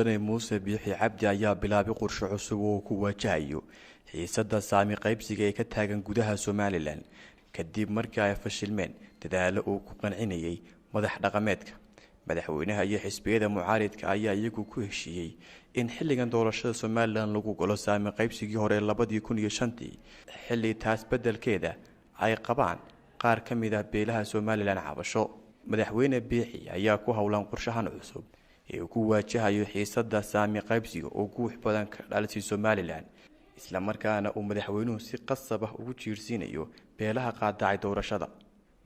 muuse biixi cabdi ayaa bilaabay qorshe cusub oo ku wajahayo xiisada saami qaybsiga ee ka taagan gudaha Somaliland kadib markii ay fashilmeen dadaalo uu ku qancinayay madax dhaqameedka madaxweynaha iyo xisbiyada mucaaridka ayaa iyagu ku heshiiyay in xilligan doorashada Somaliland lagu galo saami qaybsigii hore 2005 xilli taas bedelkeeda ay qabaan qaar ka mid ah beelaha Somaliland cabasho madaxweyne biixi ayaa ku howlan qorshahan cusub ee ku wajahayo xiisada saami qaybsiga oo guux badan ka dhalisay Somaliland isla markaana uu madaxweynuhu si qasab ah ugu jiirsiinayo beelaha qaadacay doorashada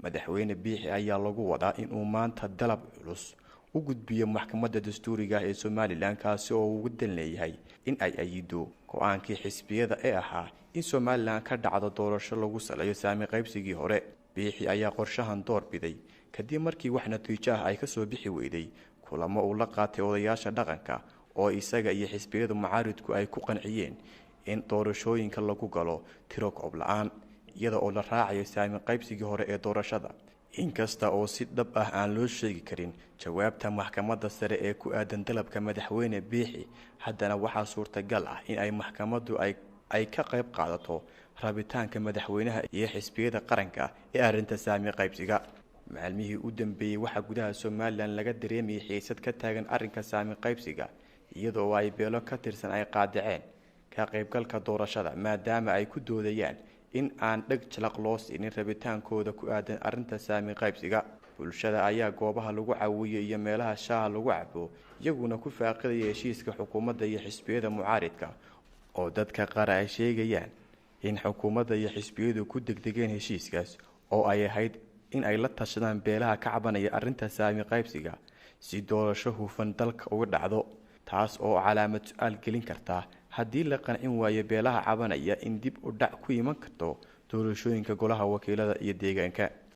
madaxweyne biixi ayaa lagu wadaa in uu maanta dalab culus u gudbiyo maxkamadda dastuuriga ee Somaliland kaasi oo uu dan leeyahay in ay ayido go'aankii xisbiyada ee ahaa in Somaliland ka dhacdo doorasho lagu saleeyo saami qaybsigii hore biixi ayaa qorshahan door biday kadib markii wax natiijo ah ay ka soo bixi weyday kulamo uu la qaatay odayaasha dhaqanka oo isaga iyo xisbiyada mucaaridku ay ku qanciyeen in doorashooyinka lagu galo tiro koob la'aan iyada oo la raacayo saami qaybsigii hore ee doorashada inkasta oo si dhab ah aan loo sheegi karin jawaabta maxkamadda sare ee ku aadan dalabka madaxweyne biixi haddana waxaa suurtagal ah in ay maxkamaddu ay ka qayb qaadato rabitaanka madaxweynaha iyo xisbiyada qaranka ee arrinta saami qaybsiga maalmihii u dambeeyay waxa gudaha Somaliland laga dareemay xiisad ka taagan arrinka saami qaybsiga iyadoo ay beelo ka tirsan ay qaadaceen ka qaybgalka doorashada maadaama ay ku doodayaan in aan dhag jalaq loo siinin rabitaankooda ku aadan arrinta saami qaybsiga bulshada ayaa goobaha lagu caawiyay iyo meelaha shaaha lagu cabo iyaguna ku faaqidaya heshiiska xukuumadda iyo xisbiyada mucaaridka oo dadka qaar ay sheegayaan in xukuumadda iyo xisbiyadu ku degdegeen heshiiskaas oo ay ahayd in ay la tashadaan beelaha ka cabanaya arrinta saami qaybsiga si doorasho hufan dalka uga dhacdo taas oo calaamad su'aal gelin karta haddii la qancin waayo beelaha cabanaya in dib u dhac ku iman karto doorashooyinka golaha wakiilada iyo deegaanka